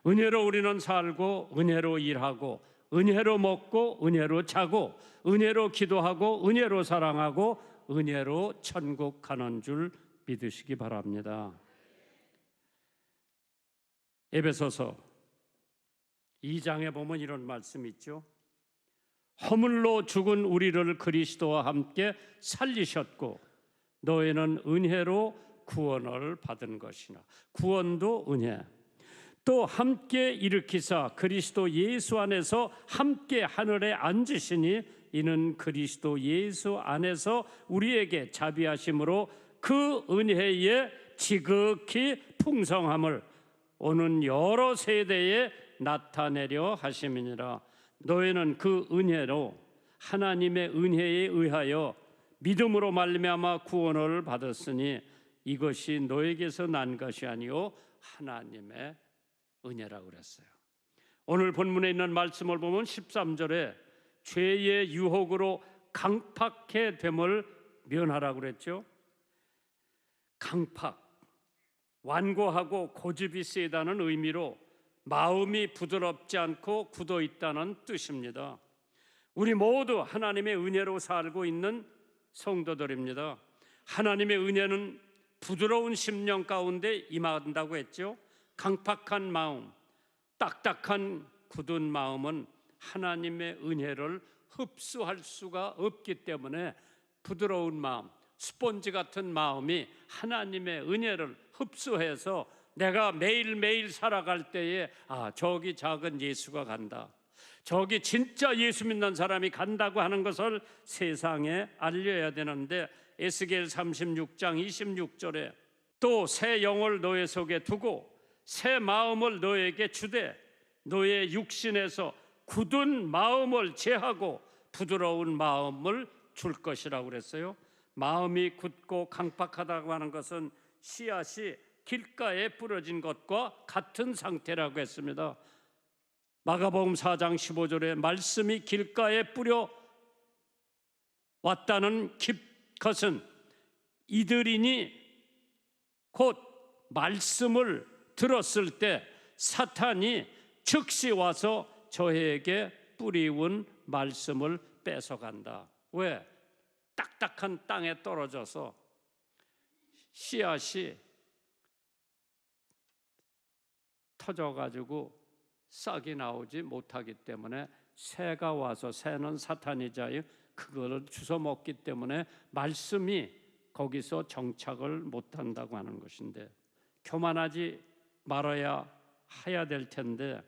은혜로 우리는 살고 은혜로 일하고 은혜로 먹고 은혜로 자고 은혜로 기도하고 은혜로 사랑하고 은혜로 천국 가는 줄 믿으시기 바랍니다. 에베소서 2장에 보면 이런 말씀이 있죠. 허물로 죽은 우리를 그리스도와 함께 살리셨고 너희는 은혜로 구원을 받은 것이나, 구원도 은혜, 또 함께 일으키사 그리스도 예수 안에서 함께 하늘에 앉으시니 이는 그리스도 예수 안에서 우리에게 자비하심으로 그 은혜의 지극히 풍성함을 오는 여러 세대에 나타내려 하심이니라. 너희는 그 은혜로 하나님의 은혜에 의하여 믿음으로 말미암아 구원을 받았으니 이것이 너에게서 난 것이 아니요 하나님의 은혜라고 그랬어요. 오늘 본문에 있는 말씀을 보면 13절에 죄의 유혹으로 강팍해 됨을 면하라고 그랬죠. 강팍, 완고하고 고집이 세다는 의미로 마음이 부드럽지 않고 굳어 있다는 뜻입니다. 우리 모두 하나님의 은혜로 살고 있는 성도들입니다. 하나님의 은혜는 부드러운 심령 가운데 임한다고 했죠. 강팍한 마음, 딱딱한 굳은 마음은 하나님의 은혜를 흡수할 수가 없기 때문에 부드러운 마음, 스펀지 같은 마음이 하나님의 은혜를 흡수해서 내가 매일매일 살아갈 때에 저기 작은 예수가 간다, 저기 진짜 예수 믿는 사람이 간다고 하는 것을 세상에 알려야 되는데, 에스겔 36장 26절에 또 새 영을 너의 속에 두고 새 마음을 너에게 주되 너의 육신에서 굳은 마음을 제하고 부드러운 마음을 줄 것이라고 그랬어요. 마음이 굳고 강팍하다고 하는 것은 씨앗이 길가에 뿌려진 것과 같은 상태라고 했습니다. 마가복음 4장 15절에 말씀이 길가에 뿌려 왔다는 것은 이들이니 곧 말씀을 들었을 때 사탄이 즉시 와서 저에게 뿌리운 말씀을 뺏어간다. 왜? 딱딱한 땅에 떨어져서 씨앗이 터져가지고 싹이 나오지 못하기 때문에 새가 와서, 새는 사탄이자요, 그거를 주워 먹기 때문에 말씀이 거기서 정착을 못한다고 하는 것인데, 교만하지 말아야 해야 될 텐데,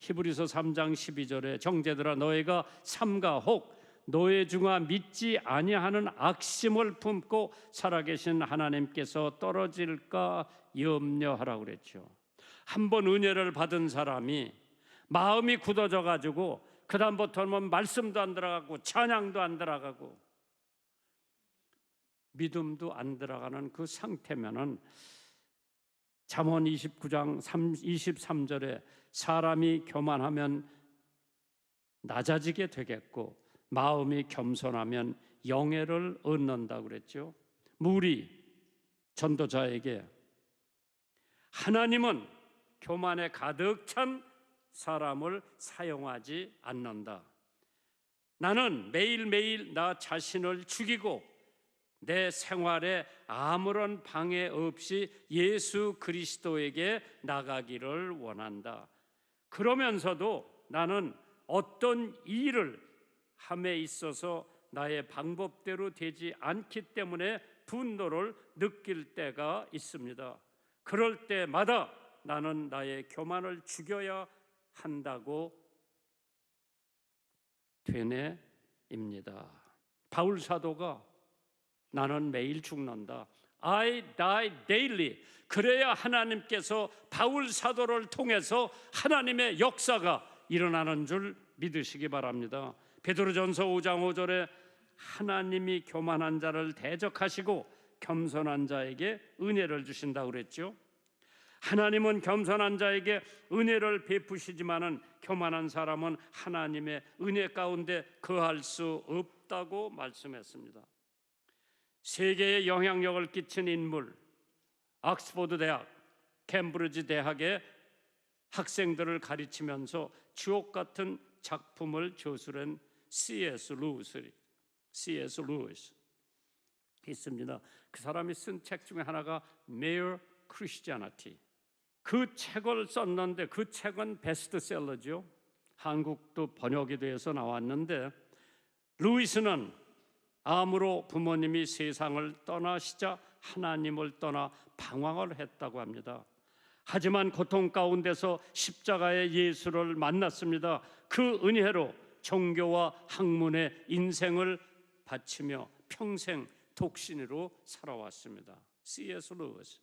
히브리서 3장 12절에 정죄들아 너희가 삼가 혹 너희 중에 믿지 아니하는 악심을 품고 살아계신 하나님께서 떨어질까 염려하라고 그랬죠. 한번 은혜를 받은 사람이 마음이 굳어져 가지고 그 다음부터는 말씀도 안 들어가고 찬양도 안 들어가고 믿음도 안 들어가는 그 상태면은 잠언 29장 23절에 사람이 교만하면 낮아지게 되겠고 마음이 겸손하면 영예를 얻는다고 그랬죠. 무리 전도자에게 하나님은 교만에 가득 찬 사람을 사용하지 않는다. 나는 매일매일 나 자신을 죽이고 내 생활에 아무런 방해 없이 예수 그리스도에게 나가기를 원한다. 그러면서도 나는 어떤 일을 함에 있어서 나의 방법대로 되지 않기 때문에 분노를 느낄 때가 있습니다. 그럴 때마다 나는 나의 교만을 죽여야 한다고 되뇌입니다. 바울 사도가 나는 매일 죽는다, I die daily, 그래야 하나님께서 바울 사도를 통해서 하나님의 역사가 일어나는 줄 믿으시기 바랍니다. 베드로전서 5장 5절에 하나님이 교만한 자를 대적하시고 겸손한 자에게 은혜를 주신다고 그랬죠. 하나님은 겸손한 자에게 은혜를 베푸시지만은 교만한 사람은 하나님의 은혜 가운데 거할 수 없다고 말씀했습니다. 세계에 영향력을 끼친 인물, 옥스퍼드 대학, 캠브리지 대학의 학생들을 가르치면서 주옥 같은 작품을 저술한 C.S. 루이스 있습니다. 그 사람이 쓴 책 중에 하나가 Mere Christianity. 그 책을 썼는데 그 책은 베스트셀러죠. 한국도 번역이 돼서 나왔는데, 루이스는 암으로 부모님이 세상을 떠나시자 하나님을 떠나 방황을 했다고 합니다. 하지만 고통 가운데서 십자가의 예수를 만났습니다. 그 은혜로 종교와 학문에 인생을 바치며 평생 독신으로 살아왔습니다. C.S. 루이스.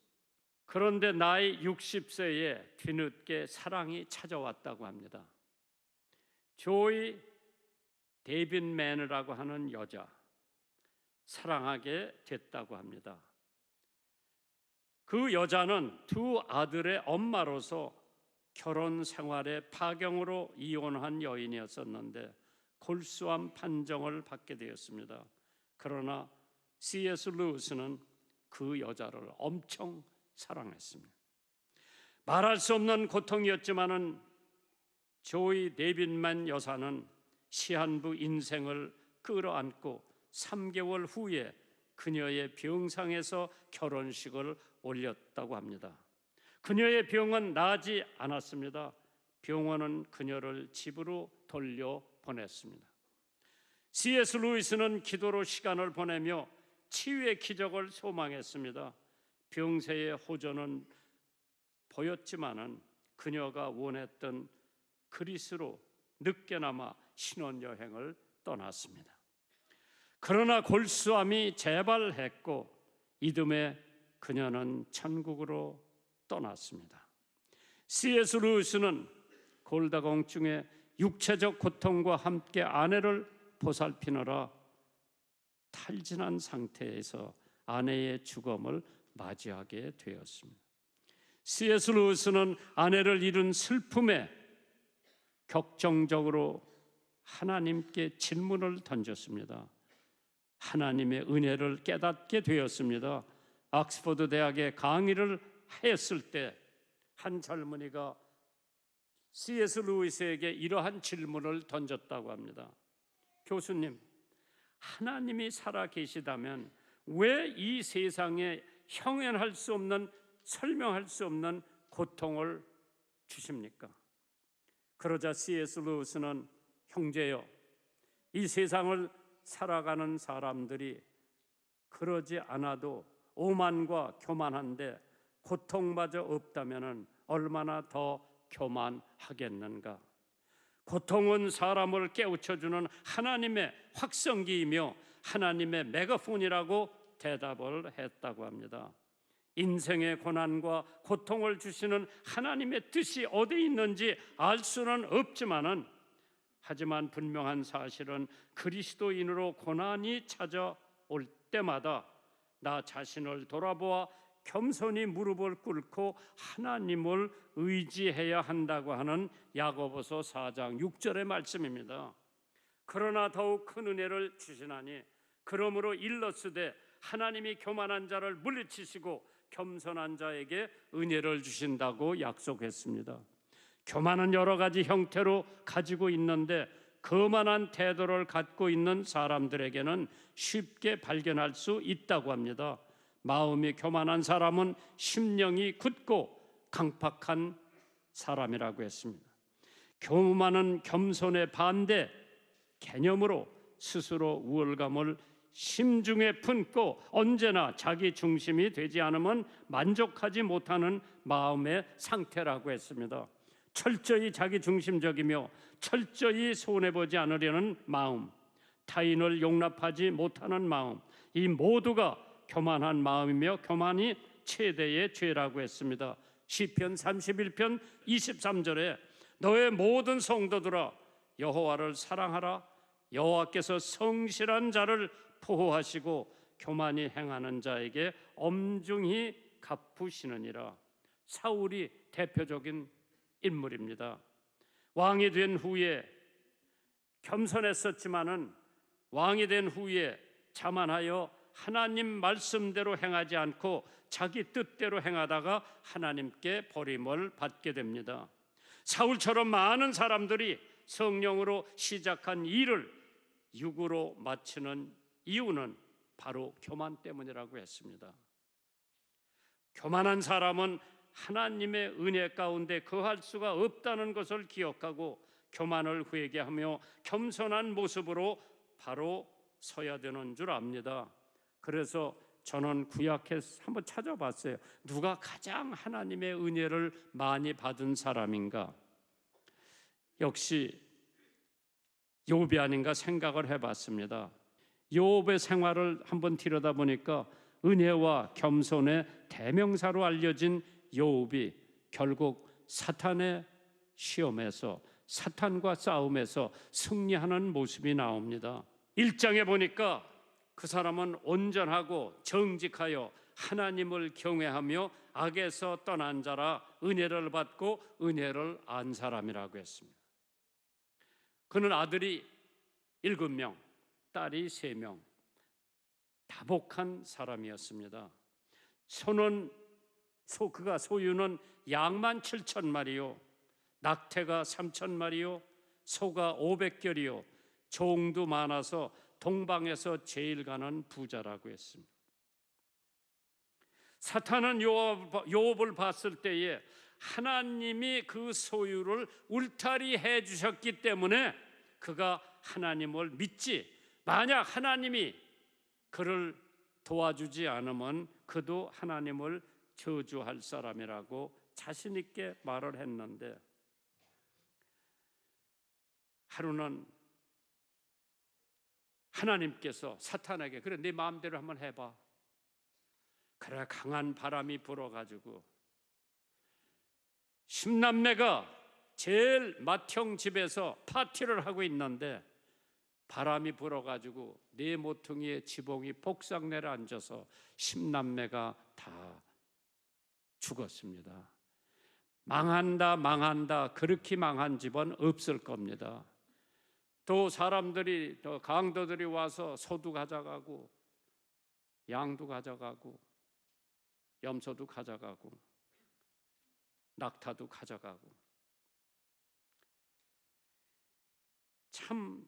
그런데 나이 60세에 뒤늦게 사랑이 찾아왔다고 합니다. 조이 데빈맨이라고 하는 여자, 사랑하게 됐다고 합니다. 그 여자는 두 아들의 엄마로서 결혼 생활에 파경으로 이혼한 여인이었었는데 골수암 판정을 받게 되었습니다. 그러나 C.S. 루이스는 그 여자를 엄청 사랑했습니다. 말할 수 없는 고통이었지만은 조이 데빈만 여사는 시한부 인생을 끌어안고 3개월 후에 그녀의 병상에서 결혼식을 올렸다고 합니다. 그녀의 병은 나지 않았습니다. 병원은 그녀를 집으로 돌려보냈습니다. C.S. 루이스는 기도로 시간을 보내며 치유의 기적을 소망했습니다. 병세의 호전은 보였지만은 그녀가 원했던 그리스로 늦게나마 신혼여행을 떠났습니다. 그러나 골수암이 재발했고 이듬해 그녀는 천국으로 떠났습니다. C.S. 루이스는 골다공증의 육체적 고통과 함께 아내를 보살피느라 탈진한 상태에서 아내의 죽음을 맞이하게 되었습니다. C.S. 루이스는 아내를 잃은 슬픔에 격정적으로 하나님께 질문을 던졌습니다. 하나님의 은혜를 깨닫게 되었습니다. 옥스퍼드 대학에 강의를 했을 때 한 젊은이가 C.S. 루이스에게 이러한 질문을 던졌다고 합니다. 교수님, 하나님이 살아 계시다면 왜 이 세상에 형언할 수 없는, 설명할 수 없는 고통을 주십니까? 그러자 C.S. 루이스는 형제여, 이 세상을 살아가는 사람들이 그러지 않아도 오만과 교만한데 고통마저 없다면 얼마나 더 교만하겠는가? 고통은 사람을 깨우쳐주는 하나님의 확성기이며 하나님의 메가폰이라고 대답을 했다고 합니다. 인생의 고난과 고통을 주시는 하나님의 뜻이 어디 있는지 알 수는 없지만은, 하지만 분명한 사실은 그리스도인으로 고난이 찾아올 때마다 나 자신을 돌아보아 겸손히 무릎을 꿇고 하나님을 의지해야 한다고 하는 야고보서 4장 6절의 말씀입니다. 그러나 더욱 큰 은혜를 주시나니 그러므로 일러스되 하나님이 교만한 자를 물리치시고 겸손한 자에게 은혜를 주신다고 약속했습니다. 교만은 여러 가지 형태로 가지고 있는데 거만한 태도를 갖고 있는 사람들에게는 쉽게 발견할 수 있다고 합니다. 마음이 교만한 사람은 심령이 굳고 강팍한 사람이라고 했습니다. 교만은 겸손의 반대 개념으로 스스로 우월감을 심중에 품고 언제나 자기 중심이 되지 않으면 만족하지 못하는 마음의 상태라고 했습니다. 철저히 자기 중심적이며 철저히 손해보지 않으려는 마음, 타인을 용납하지 못하는 마음, 이 모두가 교만한 마음이며 교만이 최대의 죄라고 했습니다. 시편 31편 23절에 너의 모든 성도들아 여호와를 사랑하라. 여호와께서 성실한 자를 보호하시고 교만히 행하는 자에게 엄중히 갚으시느니라. 사울이 대표적인 인물입니다. 왕이 된 후에 겸손했었지만은 왕이 된 후에 자만하여 하나님 말씀대로 행하지 않고 자기 뜻대로 행하다가 하나님께 버림을 받게 됩니다. 사울처럼 많은 사람들이 성령으로 시작한 일을 육으로 마치는 이유는 바로 교만 때문이라고 했습니다. 교만한 사람은 하나님의 은혜 가운데 거할 수가 없다는 것을 기억하고 교만을 회개하며 겸손한 모습으로 바로 서야 되는 줄 압니다. 그래서 저는 구약에 한번 찾아봤어요. 누가 가장 하나님의 은혜를 많이 받은 사람인가? 역시 욥이 아닌가 생각을 해봤습니다. 욥의 생활을 한번 들여다보니까 은혜와 겸손의 대명사로 알려진 욥이 결국 사탄의 시험에서, 사탄과 싸움에서 승리하는 모습이 나옵니다. 1장에 보니까 그 사람은 온전하고 정직하여 하나님을 경외하며 악에서 떠난 자라 은혜를 받고 은혜를 안 사람이라고 했습니다. 그는 아들이 7명, 딸이 3명, 다복한 사람이었습니다. 그가 소유는 양만 7,000마리요, 낙태가 3,000마리요, 소가 500결이요, 종도 많아서 동방에서 제일 가는 부자라고 했습니다. 사탄은 욥을 봤을 때에 하나님이 그 소유를 울타리 해 주셨기 때문에 그가 하나님을 믿지, 만약 하나님이 그를 도와주지 않으면 그도 하나님을 저주할 사람이라고 자신 있게 말을 했는데, 하루는 하나님께서 사탄에게 그래 네 마음대로 한번 해봐. 그래 강한 바람이 불어가지고 10남매가 제일 맏형 집에서 파티를 하고 있는데 바람이 불어가지고 네 모퉁이에 지붕이 폭삭 내려앉아서 10남매가 다 죽었습니다. 망한다 그렇게 망한 집은 없을 겁니다. 또 사람들이, 또 강도들이 와서 소도 가져가고 양도 가져가고 염소도 가져가고 낙타도 가져가고, 참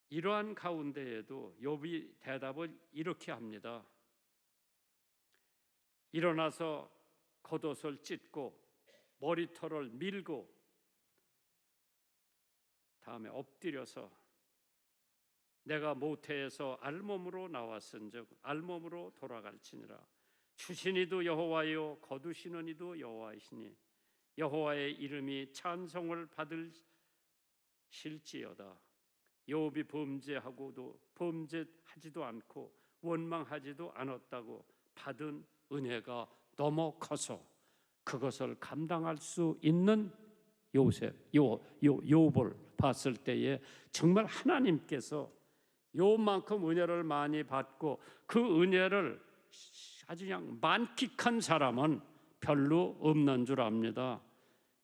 이러한 가운데에도 욥이 대답을 이렇게 합니다. 일어나서 겉옷을 찢고 머리털을 밀고 다음에 엎드려서 내가 모태에서 알몸으로 나왔은즉 알몸으로 돌아갈지니라. 주시니도 여호와요 거두시는 이도 여호와이시니 여호와의 이름이 찬송을 받으실지어다. 욥이 범죄하지도 않고 원망하지도 않았다고 받은 은혜가 너무 커서 그것을 감당할 수 있는 욥을 봤을 때에 정말 하나님께서 욥만큼 은혜를 많이 받고 그 은혜를 아주 그냥 만끽한 사람은 별로 없는 줄 압니다.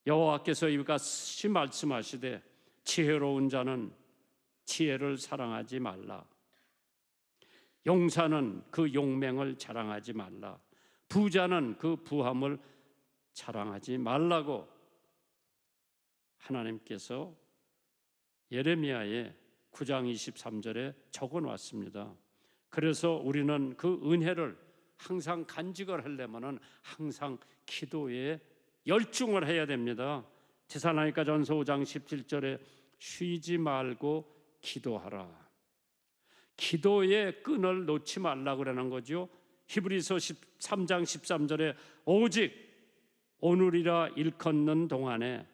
여호와께서 이와 같이 말씀하시되 지혜로운 자는 지혜를 사랑하지 말라. 용사는 그 용맹을 자랑하지 말라. 부자는 그 부함을 자랑하지 말라고 하나님께서 예레미야의 9장 23절에 적어놨습니다. 그래서 우리는 그 은혜를 항상 간직을 하려면 항상 기도에 열중을 해야 됩니다. 데살로니가전서 5장 17절에 쉬지 말고 기도하라. 기도의 끈을 놓지 말라 그러는 거죠. 히브리서 13장 13절에 오직 오늘이라 일컫는 동안에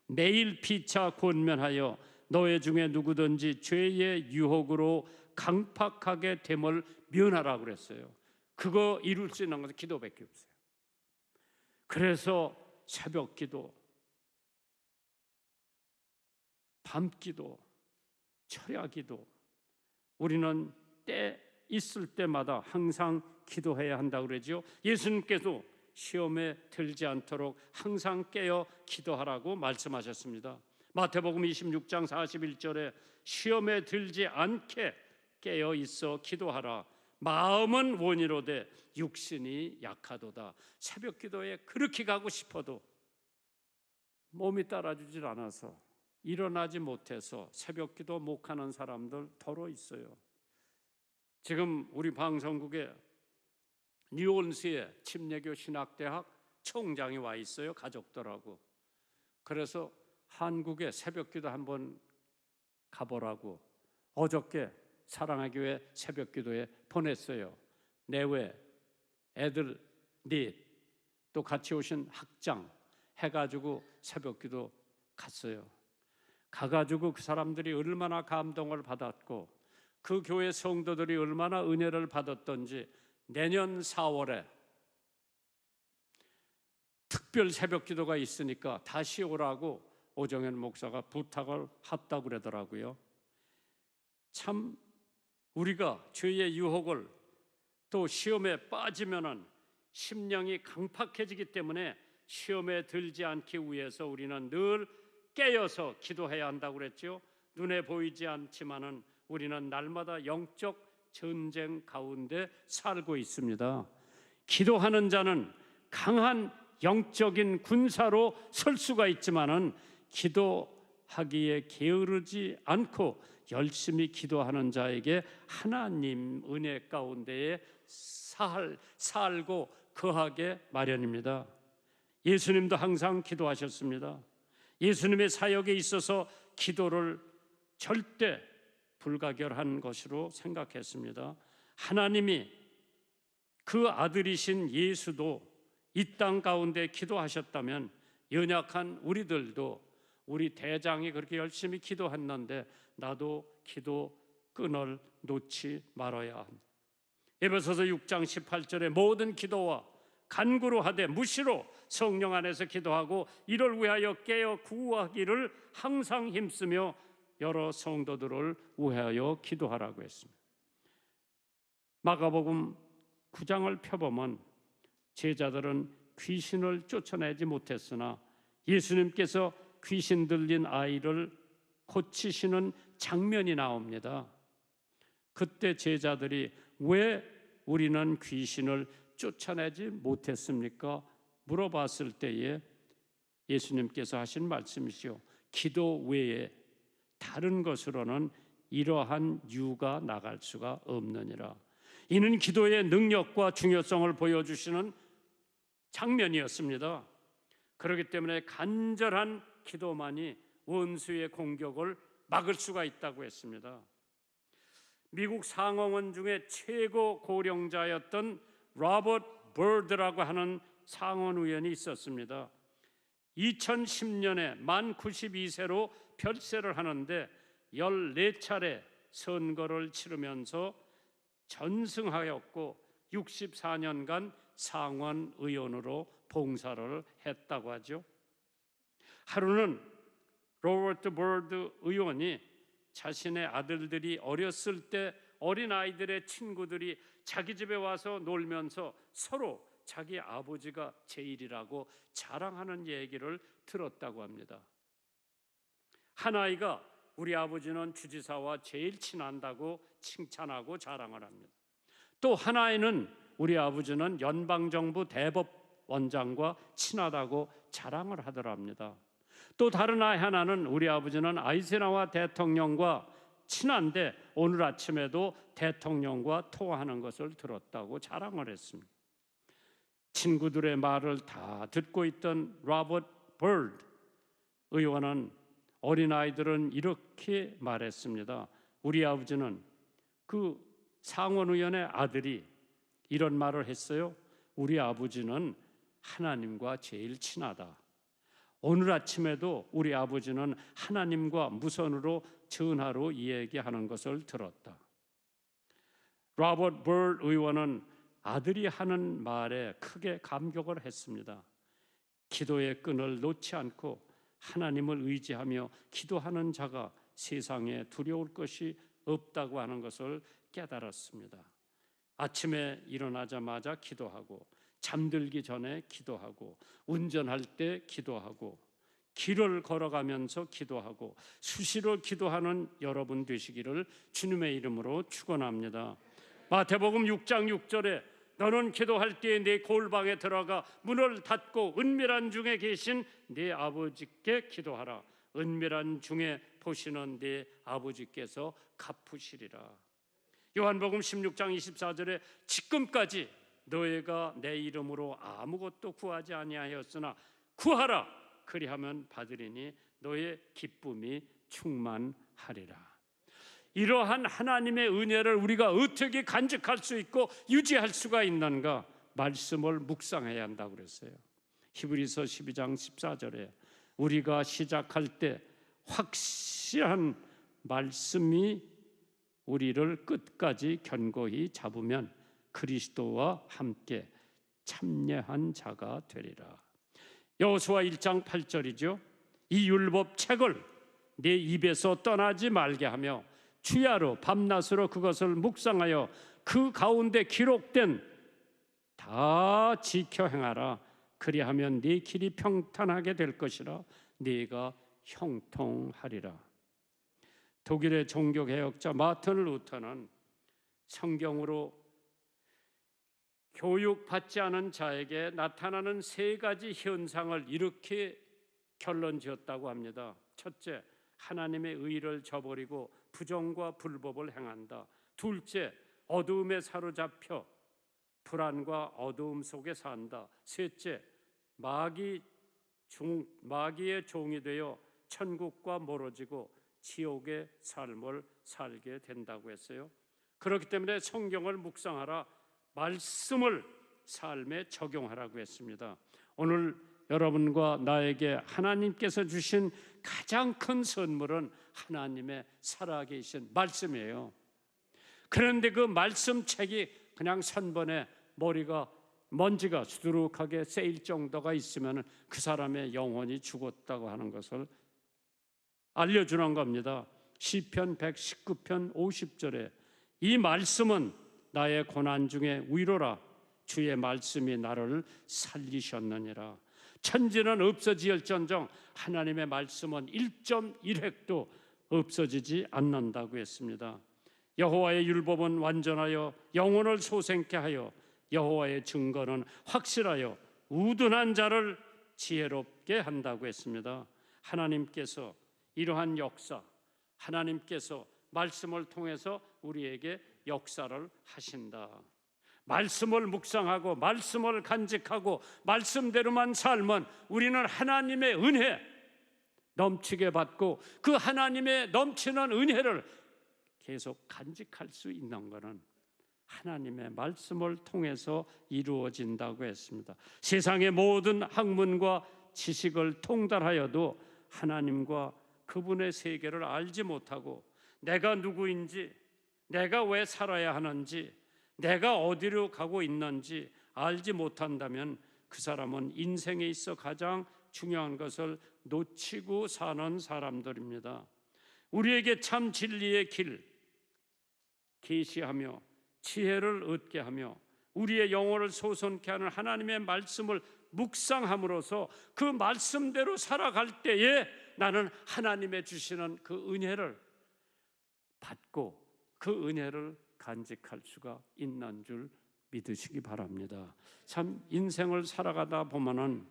매일 피차 권면하여 너희 중에 누구든지 죄의 유혹으로 강팍하게 됨을 면하라 그랬어요. 그거 이룰 수 있는 것은 기도밖에 없어요. 그래서 새벽 기도, 밤 기도, 철야 기도, 우리는 때 있을 때마다 항상 기도해야 한다고 그러죠. 예수님께서 시험에 들지 않도록 항상 깨어 기도하라고 말씀하셨습니다. 마태복음 26장 41절에 시험에 들지 않게 깨어 있어 기도하라. 마음은 원이로되 육신이 약하도다. 새벽 기도에 그렇게 가고 싶어도 몸이 따라주질 않아서 일어나지 못해서 새벽기도 못 하는 사람들 더러 있어요. 지금 우리 방송국에 뉴올리언스의 침례교 신학대학 총장이 와 있어요. 가족들하고. 그래서 한국에 새벽기도 한번 가보라고 어저께 사랑의 교회 새벽기도에 보냈어요. 내외 애들 넷 또 같이 오신 학장 해가지고 새벽기도 갔어요. 가가지고 그 사람들이 얼마나 감동을 받았고 그 교회 성도들이 얼마나 은혜를 받았던지 내년 4월에 특별 새벽기도가 있으니까 다시 오라고 오정현 목사가 부탁을 했다고 그러더라고요. 참 우리가 죄의 유혹을 또 시험에 빠지면은 심령이 강팍해지기 때문에 시험에 들지 않기 위해서 우리는 늘 깨어서 기도해야 한다고 그랬죠. 눈에 보이지 않지만은 우리는 날마다 영적 전쟁 가운데 살고 있습니다. 기도하는 자는 강한 영적인 군사로 설 수가 있지만은 기도하기에 게으르지 않고 열심히 기도하는 자에게 하나님 은혜 가운데에 살고 거하게 마련입니다. 예수님도 항상 기도하셨습니다. 예수님의 사역에 있어서 기도를 절대 불가결한 것으로 생각했습니다. 하나님이 그 아들이신 예수도 이 땅 가운데 기도하셨다면 연약한 우리들도 우리 대장이 그렇게 열심히 기도했는데 나도 기도 끈을 놓지 말아야 합니다. 에베소서 6장 18절에 모든 기도와 간구로 하되 무시로 성령 안에서 기도하고 이를 위하여 깨어 구하기를 항상 힘쓰며 여러 성도들을 위하여 기도하라고 했습니다. 마가복음 9장을 펴보면 제자들은 귀신을 쫓아내지 못했으나 예수님께서 귀신 들린 아이를 고치시는 장면이 나옵니다. 그때 제자들이 왜 우리는 귀신을 쫓아내지 못했습니까? 물어봤을 때에 예수님께서 하신 말씀이시오. 기도 외에 다른 것으로는 이러한 유가 나갈 수가 없느니라. 이는 기도의 능력과 중요성을 보여주시는 장면이었습니다. 그렇기 때문에 간절한 기도만이 원수의 공격을 막을 수가 있다고 했습니다. 미국 상원원 중에 최고 고령자였던 로버트 버드라고 하는 상원의원이 있었습니다. 2010년에 만 92세로 별세를 하는데 14차례 선거를 치르면서 전승하였고 64년간 상원의원으로 봉사를 했다고 하죠. 하루는 로버트 버드 의원이 자신의 아들들이 어렸을 때 어린아이들의 친구들이 자기 집에 와서 놀면서 서로 자기 아버지가 제일이라고 자랑하는 얘기를 들었다고 합니다. 한 아이가 우리 아버지는 주지사와 제일 친한다고 칭찬하고 자랑을 합니다. 또 한 아이는 우리 아버지는 연방정부 대법원장과 친하다고 자랑을 하더랍니다. 또 다른 아이 하나는 우리 아버지는 아이젠하워 대통령과 친한데 오늘 아침에도 대통령과 통화하는 것을 들었다고 자랑을 했습니다. 친구들의 말을 다 듣고 있던 로버트 버드 의원은 어린아이들은 이렇게 말했습니다. 우리 아버지는 그 상원의원의 아들이 이런 말을 했어요. 우리 아버지는 하나님과 제일 친하다. 오늘 아침에도 우리 아버지는 하나님과 무선으로 전화로 이야기하는 것을 들었다. 로버트 버드 의원은 아들이 하는 말에 크게 감격을 했습니다. 기도의 끈을 놓지 않고 하나님을 의지하며 기도하는 자가 세상에 두려울 것이 없다고 하는 것을 깨달았습니다. 아침에 일어나자마자 기도하고 잠들기 전에 기도하고 운전할 때 기도하고 길을 걸어가면서 기도하고 수시로 기도하는 여러분 되시기를 주님의 이름으로 축원합니다. 마태복음 6장 6절에 너는 기도할 때에 네 골방에 들어가 문을 닫고 은밀한 중에 계신 네 아버지께 기도하라. 은밀한 중에 보시는 네 아버지께서 갚으시리라. 요한복음 16장 24절에 지금까지 너희가 내 이름으로 아무것도 구하지 아니하였으나 구하라 그리하면 받으리니 너의 기쁨이 충만하리라. 이러한 하나님의 은혜를 우리가 어떻게 간직할 수 있고 유지할 수가 있는가? 말씀을 묵상해야 한다고 그랬어요. 히브리서 12장 14절에 우리가 시작할 때 확실한 말씀이 우리를 끝까지 견고히 잡으면 그리스도와 함께 참여한 자가 되리라. 여호수아 1장 8절이죠. 이 율법 책을 네 입에서 떠나지 말게 하며 주야로 밤낮으로 그것을 묵상하여 그 가운데 기록된 다 지켜 행하라. 그리하면 네 길이 평탄하게 될 것이라. 네가 형통하리라. 독일의 종교개혁자 마틴 루터는 성경으로 교육받지 않은 자에게 나타나는 세 가지 현상을 이렇게 결론 지었다고 합니다. 첫째, 하나님의 의를 저버리고 부정과 불법을 행한다. 둘째, 어두움에 사로잡혀 불안과 어두움 속에 산다. 셋째, 마귀의 종이 되어 천국과 멀어지고 지옥의 삶을 살게 된다고 했어요. 그렇기 때문에 성경을 묵상하라, 말씀을 삶에 적용하라고 했습니다. 오늘 여러분과 나에게 하나님께서 주신 가장 큰 선물은 하나님의 살아계신 말씀이에요. 그런데 그 말씀책이 그냥 선번에 먼지가 수두룩하게 쌓일 정도가 있으면 그 사람의 영혼이 죽었다고 하는 것을 알려주는 겁니다. 시편 119편 50절에 이 말씀은 나의 고난 중에 위로라. 주의 말씀이 나를 살리셨느니라. 천지는 없어질전정 하나님의 말씀은 1.1획도 없어지지 않는다고 했습니다. 여호와의 율법은 완전하여 영혼을 소생케 하여 여호와의 증거는 확실하여 우둔한 자를 지혜롭게 한다고 했습니다. 하나님께서 이러한 역사, 하나님께서 말씀을 통해서 우리에게 역사를 하신다. 말씀을 묵상하고 말씀을 간직하고 말씀대로만 살면 우리는 하나님의 은혜 넘치게 받고 그 하나님의 넘치는 은혜를 계속 간직할 수 있는 것은 하나님의 말씀을 통해서 이루어진다고 했습니다. 세상의 모든 학문과 지식을 통달하여도 하나님과 그분의 세계를 알지 못하고 내가 누구인지, 내가 왜 살아야 하는지, 내가 어디로 가고 있는지 알지 못한다면 그 사람은 인생에 있어 가장 중요한 것을 놓치고 사는 사람들입니다. 우리에게 참 진리의 길 계시하며 지혜를 얻게 하며 우리의 영혼을 소선케 하는 하나님의 말씀을 묵상함으로써 그 말씀대로 살아갈 때에 나는 하나님의 주시는 그 은혜를 받고 그 은혜를 간직할 수가 있는 줄 믿으시기 바랍니다. 참 인생을 살아가다 보면은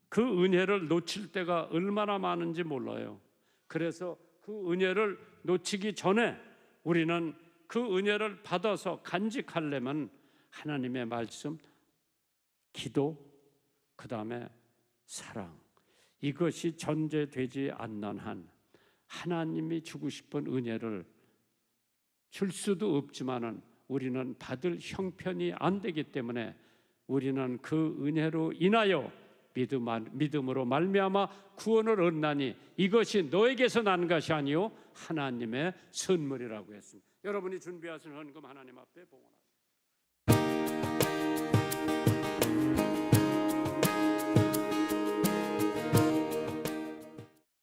그 은혜를 놓칠 때가 얼마나 많은지 몰라요. 그래서 그 은혜를 놓치기 전에 우리는 그 은혜를 받아서 간직하려면 하나님의 말씀, 기도, 그 다음에 사랑, 이것이 전제되지 않는 한 하나님이 주고 싶은 은혜를 줄 수도 없지만은 우리는 받을 형편이 안 되기 때문에 우리는 그 은혜로 인하여 믿음으로 말미암아 구원을 얻나니 이것이 너에게서 난 것이 아니요 하나님의 선물이라고 했습니다. 여러분이 준비하신 헌금 하나님 앞에 봉헌합니다.